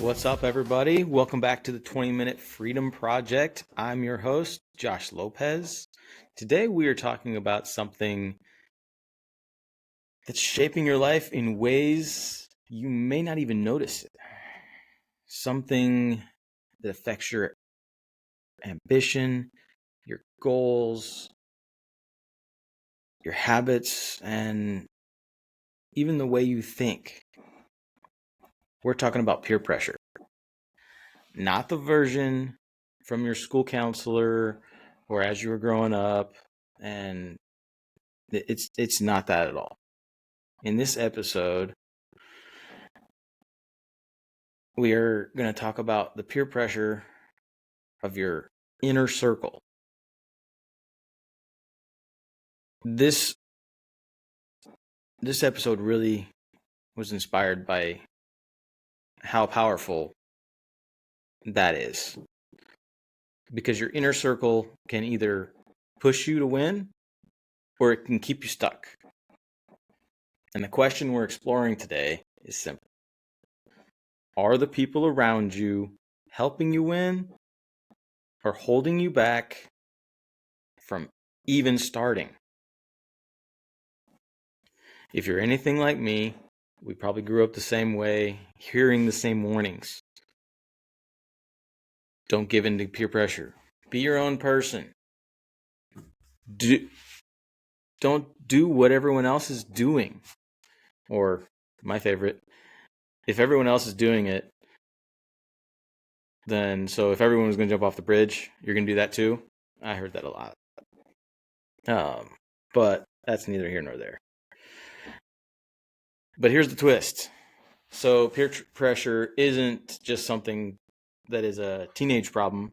What's up, everybody? Welcome back to the 20-Minute Freedom Project. I'm your host, Josh Lopez. Today, we are talking about something that's shaping your life in ways you may not even notice it. Something that affects your ambition, your goals, your habits, and even the way you think. We're talking about peer pressure. Not the version from your school counselor or as you were growing up, and it's not that at all. In this episode, we are going to talk about the peer pressure of your inner circle. This episode really was inspired by how powerful that is. Because your inner circle can either push you to win or it can keep you stuck. And the question we're exploring today is simple. Are the people around you helping you win or holding you back from even starting? If you're anything like me, we probably grew up the same way, hearing the same warnings. Don't give in to peer pressure. Be your own person. Don't do what everyone else is doing. Or, my favorite, if everyone else is doing it, then so if everyone was going to jump off the bridge, you're going to do that too? I heard that a lot. But that's neither here nor there. But here's the twist. So peer pressure isn't just something that is a teenage problem.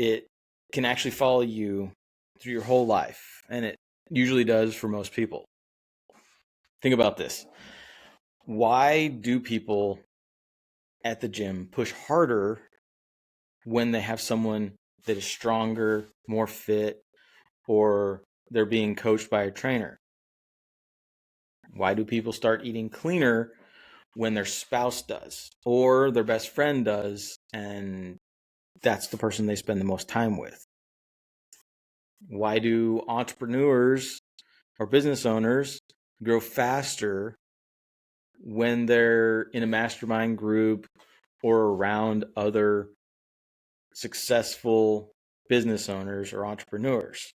It can actually follow you through your whole life, and it usually does for most people. Think about this. Why do people at the gym push harder when they have someone that is stronger, more fit, or they're being coached by a trainer? Why do people start eating cleaner when their spouse does or their best friend does, and that's the person they spend the most time with? Why do entrepreneurs or business owners grow faster when they're in a mastermind group or around other successful business owners or entrepreneurs?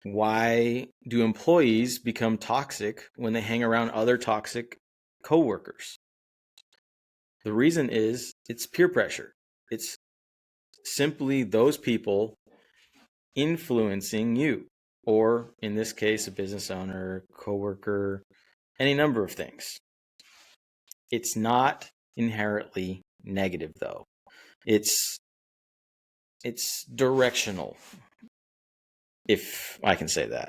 Why do employees become toxic when they hang around other toxic coworkers? The reason is it's peer pressure. It's simply those people influencing you, or in this case, a business owner, coworker, any number of things. It's not inherently negative, though. It's directional, if I can say that.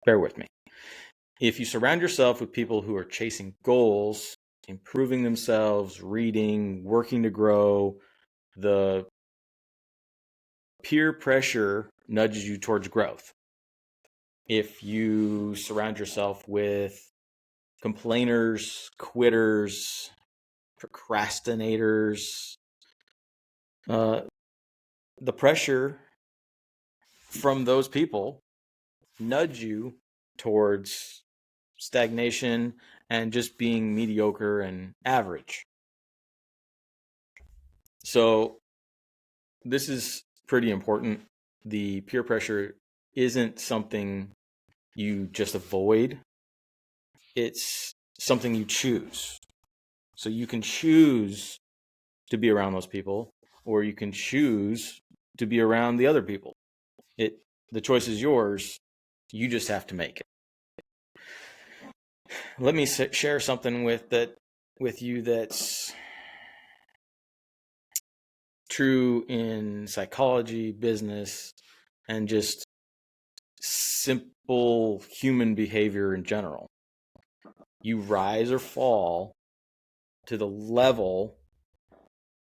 Bear with me. If you surround yourself with people who are chasing goals, improving themselves, reading, working to grow, the peer pressure nudges you towards growth. If you surround yourself with complainers, quitters, procrastinators, the pressure from those people nudge you towards stagnation and just being mediocre and average. So this is pretty important. The peer pressure isn't something you just avoid. It's something you choose. So you can choose to be around those people, or you can choose to be around the other people. The choice is yours. You just have to make it. Let me share something with you that's true in psychology, business, and just simple human behavior in general. You rise or fall to the level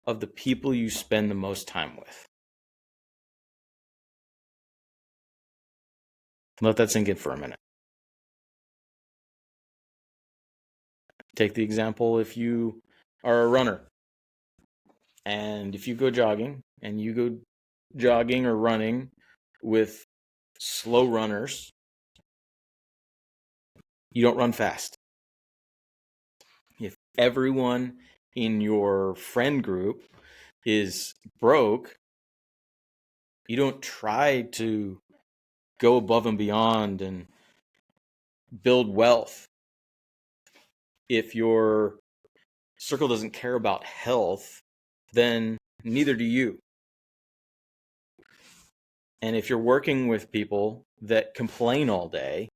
of the people you spend the most time with. Let that sink in for a minute. Take the example if you are a runner and if you go jogging and you go jogging or running with slow runners, you don't run fast. If everyone in your friend group is broke, you don't try to go above and beyond and build wealth. If your circle doesn't care about health, then neither do you. And if you're working with people that complain all day,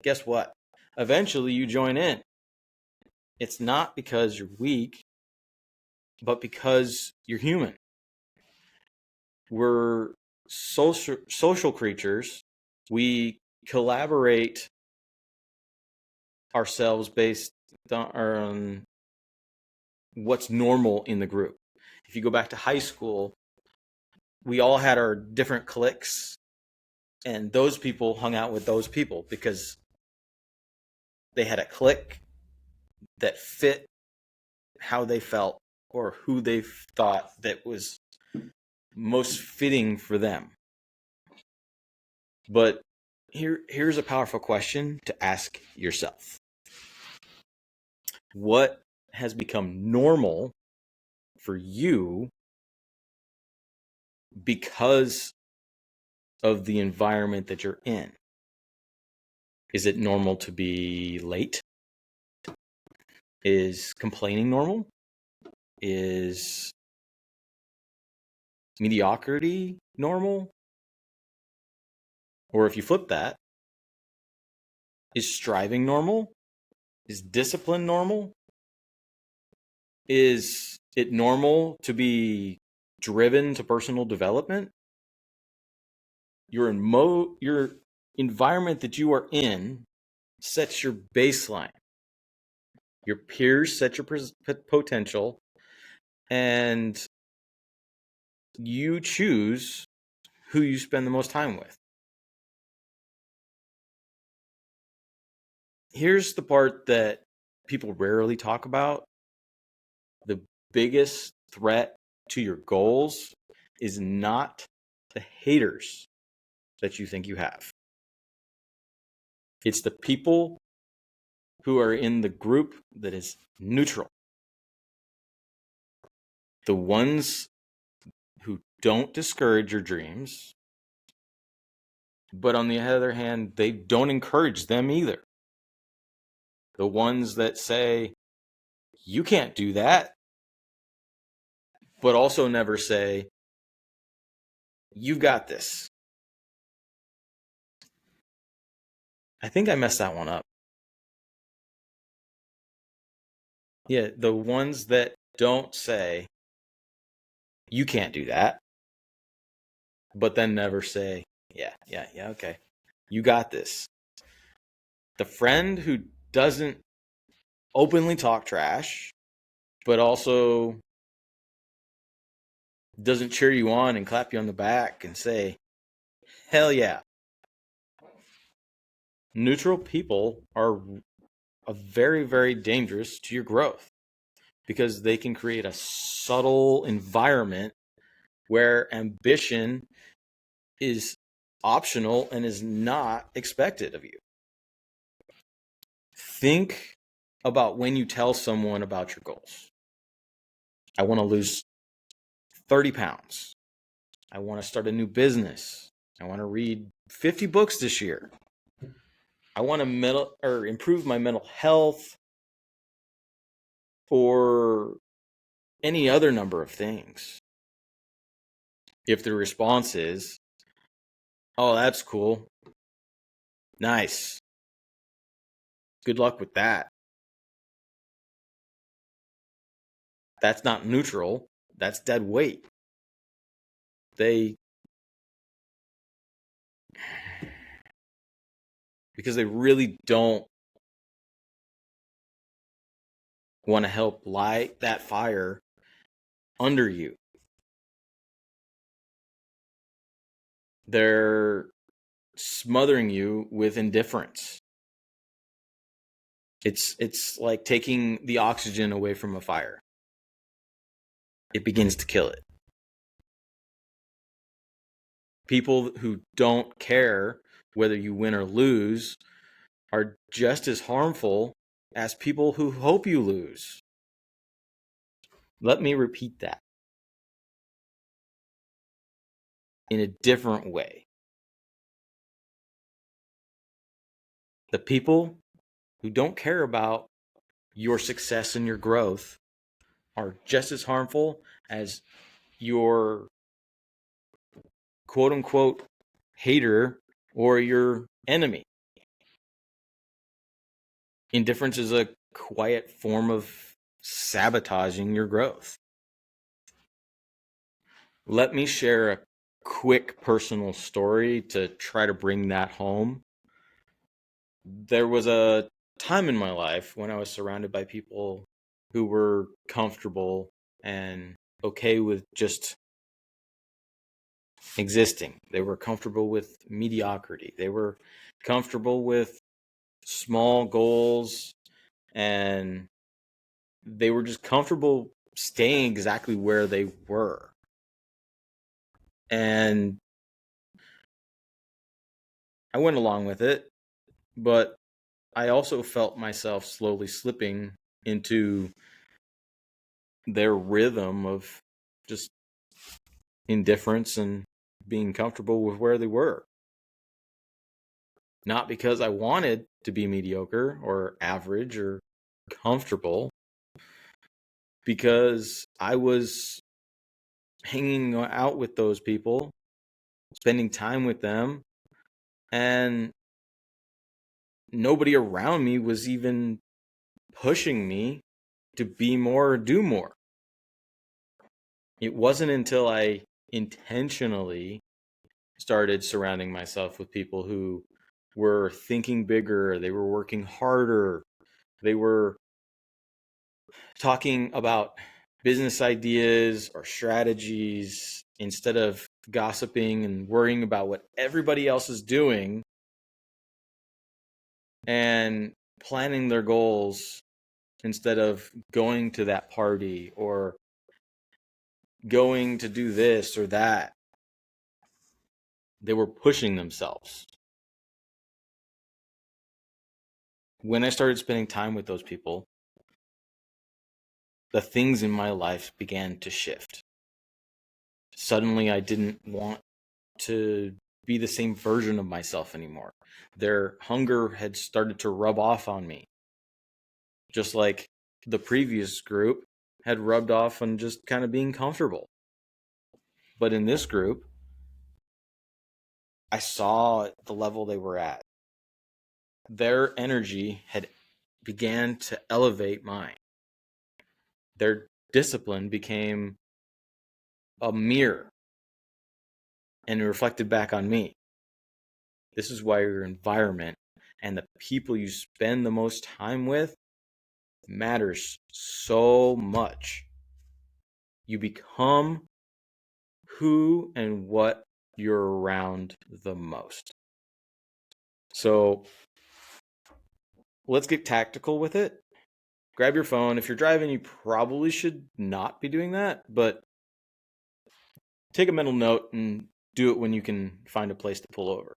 guess what? Eventually you join in. It's not because you're weak, but because you're human. We're social creatures. We collaborate ourselves based on what's normal in the group. If you go back to high school, we all had our different cliques, and those people hung out with those people because they had a clique that fit how they felt or who they thought that was most fitting for them. But here's a powerful question to ask yourself. What has become normal for you because of the environment that you're in? Is it normal to be late? Is complaining normal? Is mediocrity normal? Or if you flip that, is striving normal? Is discipline normal? Is it normal to be driven to personal development? Your environment that you are in sets your baseline. Your peers set your potential, and you choose who you spend the most time with. Here's the part that people rarely talk about. The biggest threat to your goals is not the haters that you think you have. It's the people who are in the group that is neutral. The ones who don't discourage your dreams, but on the other hand, they don't encourage them either. The ones that say, you can't do that, but also never say, you've got this. I think I messed that one up. Yeah, the ones that don't say, you can't do that, but then never say, yeah, okay. You got this. The friend who doesn't openly talk trash, but also doesn't cheer you on and clap you on the back and say, hell yeah. Neutral people are very, very dangerous to your growth because they can create a subtle environment where ambition is optional and is not expected of you. Think about when you tell someone about your goals. I want to lose 30 pounds. I want to start a new business. I want to read 50 books this year. I want to improve my mental health, or any other number of things. If the response is, oh, that's cool. Nice. Good luck with that. That's not neutral. That's dead weight. Because they really don't want to help light that fire under you. They're smothering you with indifference. It's like taking the oxygen away from a fire. It begins to kill it. People who don't care whether you win or lose are just as harmful as people who hope you lose. Let me repeat that in a different way. The people who don't care about your success and your growth are just as harmful as your quote unquote hater or your enemy. Indifference is a quiet form of sabotaging your growth. Let me share a quick personal story to try to bring that home. There was a time in my life when I was surrounded by people who were comfortable and okay with just existing. They were comfortable with mediocrity. They were comfortable with small goals, and they were just comfortable staying exactly where they were. And I went along with it, but I also felt myself slowly slipping into their rhythm of just indifference and being comfortable with where they were. Not because I wanted to be mediocre or average or comfortable, because I was hanging out with those people, spending time with them, and nobody around me was even pushing me to be more or do more. It wasn't until I intentionally started surrounding myself with people who were thinking bigger, they were working harder, they were talking about business ideas or strategies instead of gossiping and worrying about what everybody else is doing and planning their goals instead of going to that party or going to do this or that. They were pushing themselves. When I started spending time with those people, the things in my life began to shift. Suddenly, I didn't want to be the same version of myself anymore. Their hunger had started to rub off on me, just like the previous group had rubbed off on just kind of being comfortable. But in this group, I saw the level they were at. Their energy had began to elevate mine. Their discipline became a mirror and reflected back on me. This is why your environment and the people you spend the most time with matters so much. You become who and what you're around the most. So let's get tactical with it. Grab your phone. If you're driving, you probably should not be doing that, but take a mental note and do it when you can find a place to pull over.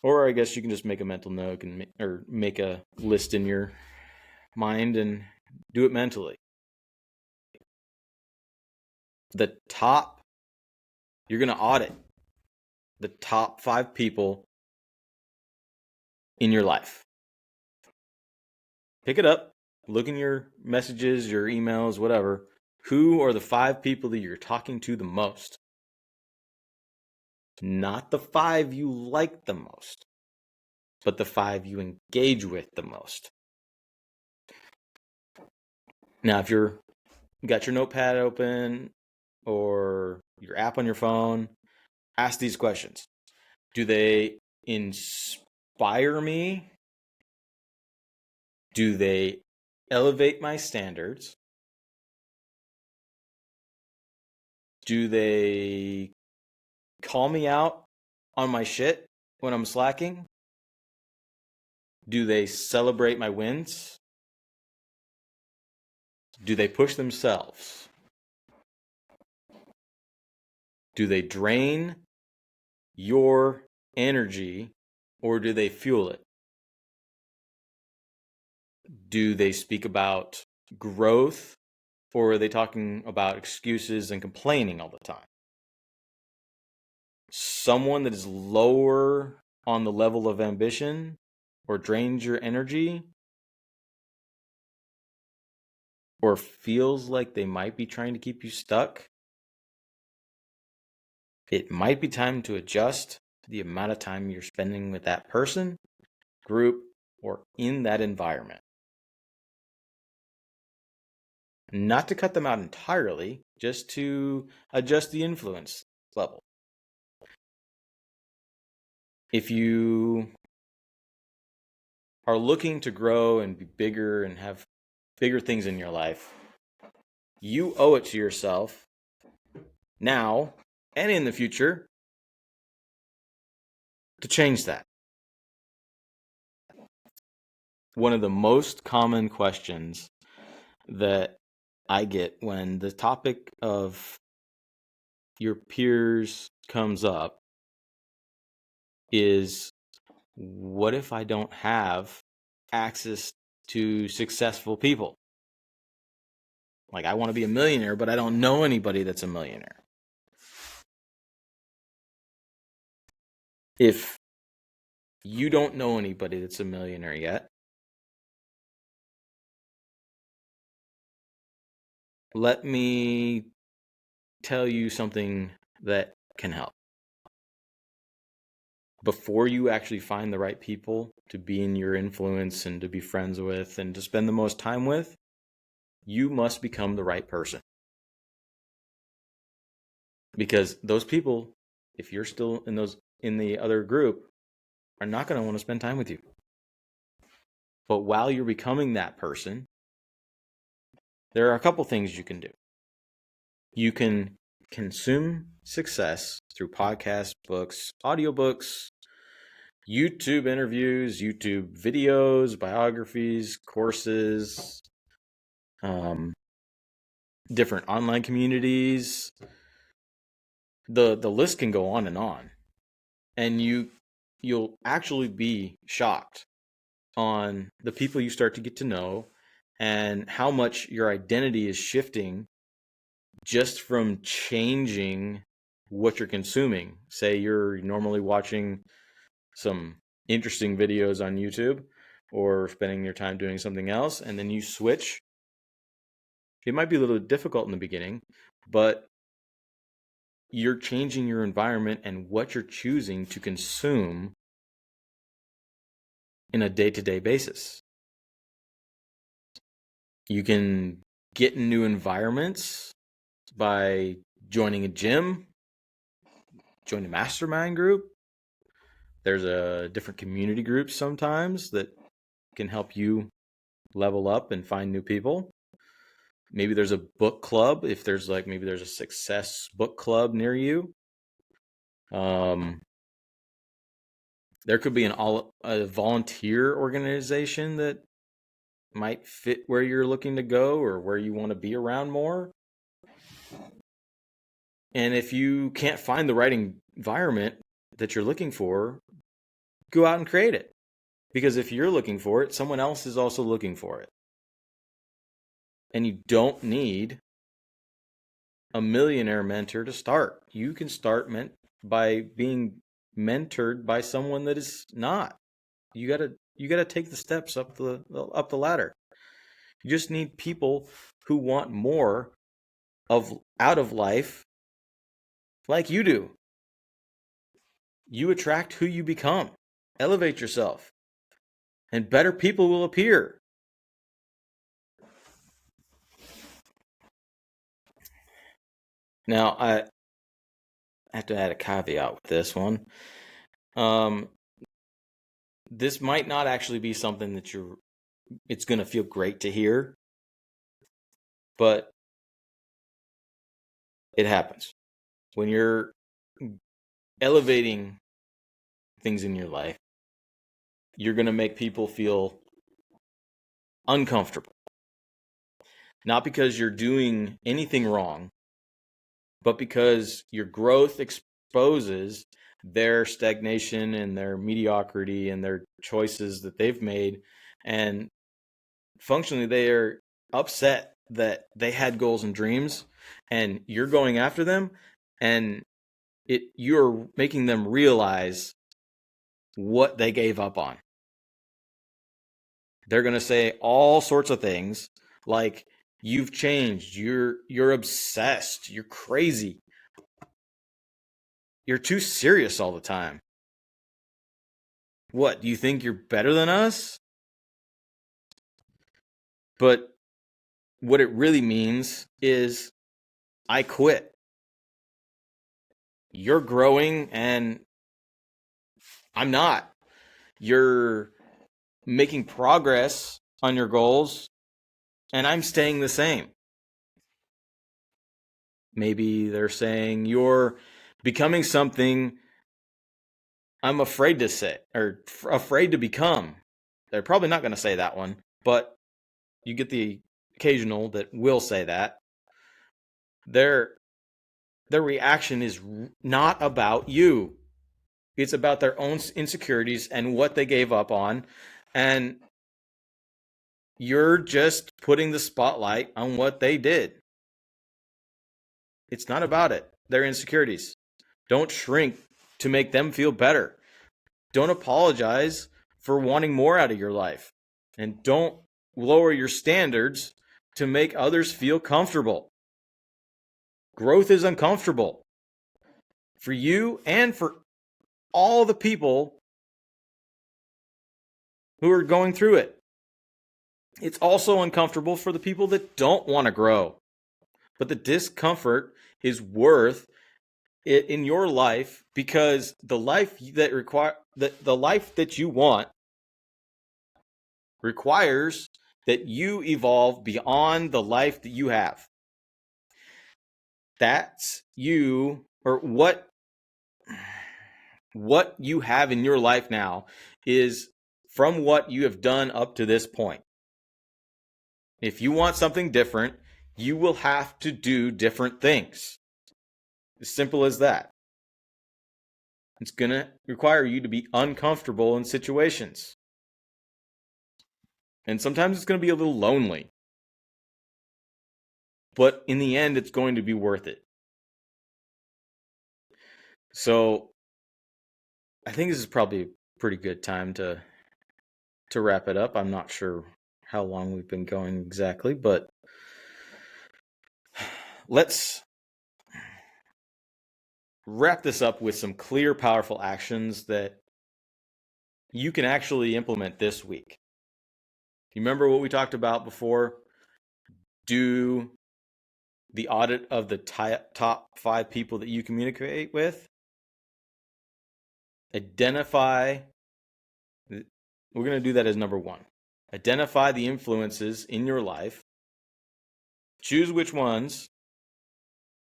Or I guess you can just make a mental note or make a list in your mind and do it mentally. The top, you're going to audit the top 5 people in your life. Pick it up, look in your messages, your emails, whatever. Who are the 5 people that you're talking to the most? Not the 5 you like the most, but the 5 you engage with the most. Now, if you got your notepad open or your app on your phone, ask these questions. Do they inspire me? Do they elevate my standards? Do they call me out on my shit when I'm slacking? Do they celebrate my wins? Do they push themselves? Do they drain your energy or do they fuel it? Do they speak about growth or are they talking about excuses and complaining all the time? Someone that is lower on the level of ambition or drains your energy or feels like they might be trying to keep you stuck, it might be time to adjust the amount of time you're spending with that person, group, or in that environment. Not to cut them out entirely, just to adjust the influence level. If you are looking to grow and be bigger and have bigger things in your life, you owe it to yourself now and in the future to change that. One of the most common questions that I get when the topic of your peers comes up is, what if I don't have access to successful people? Like, I want to be a millionaire, but I don't know anybody that's a millionaire. If you don't know anybody that's a millionaire yet, let me tell you something that can help. Before you actually find the right people to be in your influence and to be friends with and to spend the most time with, you must become the right person. Because those people, if you're still in the other group, are not going to want to spend time with you. But while you're becoming that person, there are a couple things you can do. You can consume success through podcasts, books, audiobooks, YouTube interviews, YouTube videos, biographies, courses, different online communities. The list can go on. And you'll actually be shocked on the people you start to get to know and how much your identity is shifting just from changing what you're consuming. Say you're normally watching some interesting videos on YouTube or spending your time doing something else, and then you switch. It might be a little difficult in the beginning, but you're changing your environment and what you're choosing to consume in a day-to-day basis. You can get in new environments by joining a gym, join a mastermind group. There's a different community groups sometimes that can help you level up and find new people. Maybe there's a book club if there's maybe there's a success book club near you. There could be a volunteer organization that might fit where you're looking to go or where you want to be around more. And if you can't find the right environment that you're looking for, go out and create it. Because if you're looking for it, someone else is also looking for it. And you don't need a millionaire mentor to start. You can start by being mentored by someone that is not. You gotta take the steps up the ladder. You just need people who want more out of life like you do. You attract who you become. Elevate yourself, and better people will appear. Now, I have to add a caveat with this one. This might not actually be something that it's going to feel great to hear, but it happens. When you're elevating things in your life, you're going to make people feel uncomfortable. Not because you're doing anything wrong, but because your growth exposes their stagnation and their mediocrity and their choices that they've made. And functionally, they are upset that they had goals and dreams and you're going after them, and you're making them realize what they gave up on. They're going to say all sorts of things like, you've changed, you're obsessed, you're crazy, you're too serious all the time. What, do you think you're better than us? But what it really means is, I quit. You're growing and I'm not. You're making progress on your goals and I'm staying the same. Maybe they're saying you're becoming something I'm afraid to say, or afraid to become. They're probably not going to say that one, but you get the occasional that will say that. Their reaction is not about you. It's about their own insecurities and what they gave up on. And you're just putting the spotlight on what they did. It's not about it. Their insecurities. Don't shrink to make them feel better. Don't apologize for wanting more out of your life. And don't lower your standards to make others feel comfortable. Growth is uncomfortable for you and for all the people who are going through it. It's also uncomfortable for the people that don't want to grow. But the discomfort is worth it in your life, because the life the life that you want requires that you evolve beyond the life that you have. That's you, or what you have in your life now is from what you have done up to this point. If you want something different, you will have to do different things. As simple as that. It's going to require you to be uncomfortable in situations. And sometimes it's going to be a little lonely. But in the end, it's going to be worth it. So I think this is probably a pretty good time to wrap it up. I'm not sure how long we've been going exactly, but let's wrap this up with some clear, powerful actions that you can actually implement this week. You remember what we talked about before? Do the audit of the top 5 people that you communicate with. Identify, we're going to do that as number 1. Identify the influences in your life. Choose which ones,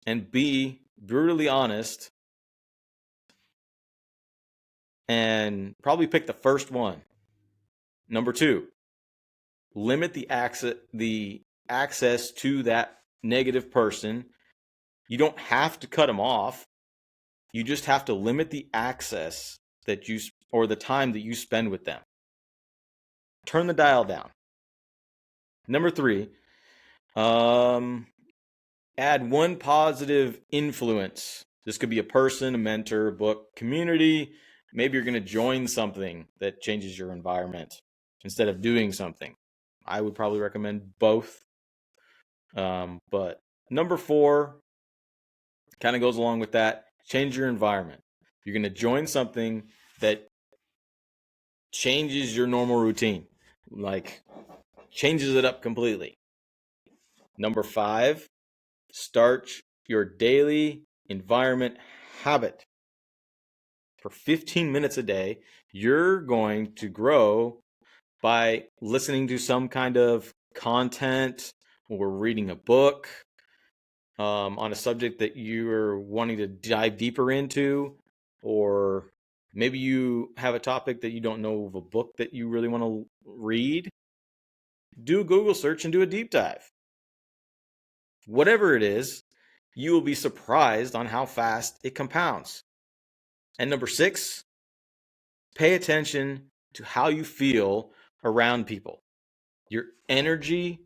and be brutally honest, and probably pick the first one. Number 2, limit the access to that negative person. You don't have to cut them off. You just have to limit the access that you, or the time that you spend with them. Turn the dial down. Number 3, add one positive influence. This could be a person, a mentor, a book, community. Maybe you're going to join something that changes your environment instead of doing something. I would probably recommend both. But number 4 kind of goes along with that. Change your environment. You're going to join something that changes your normal routine, like changes it up completely. Number 5, start your daily environment habit. For 15 minutes a day, you're going to grow by listening to some kind of content or reading a book on a subject that you're wanting to dive deeper into, or Maybe you have a topic that you don't know of a book that you really want to read. Do a Google search and do a deep dive. Whatever it is, you will be surprised on how fast it compounds. And number 6, pay attention to how you feel around people. Your energy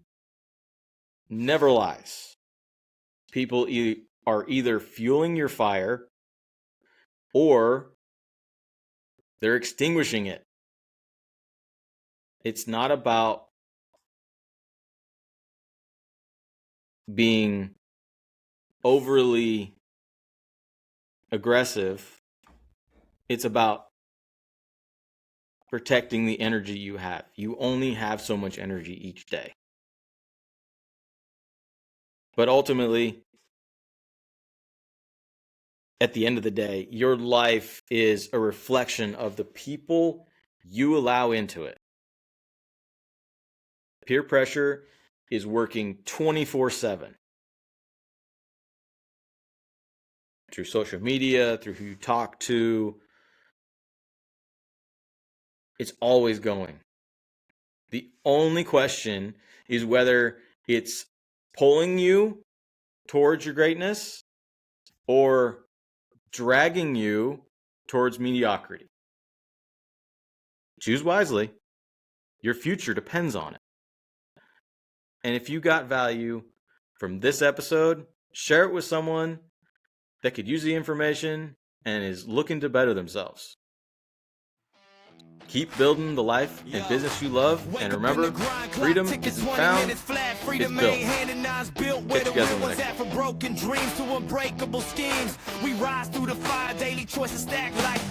never lies. People are either fueling your fire or they're extinguishing it. It's not about being overly aggressive. It's about protecting the energy you have. You only have so much energy each day. But ultimately, at the end of the day, your life is a reflection of the people you allow into it. Peer pressure is working 24/7 through social media, through who you talk to. It's always going. The only question is whether it's pulling you towards your greatness or dragging you towards mediocrity. Choose wisely. Your future depends on it. And if you got value from this episode, share it with someone that could use the information and is looking to better themselves. Keep building the life and business you love, and remember, freedom isn't found, it's built. Catch you guys on the next one. Broken dreams to unbreakable schemes. We rise through the fire, daily choices stack like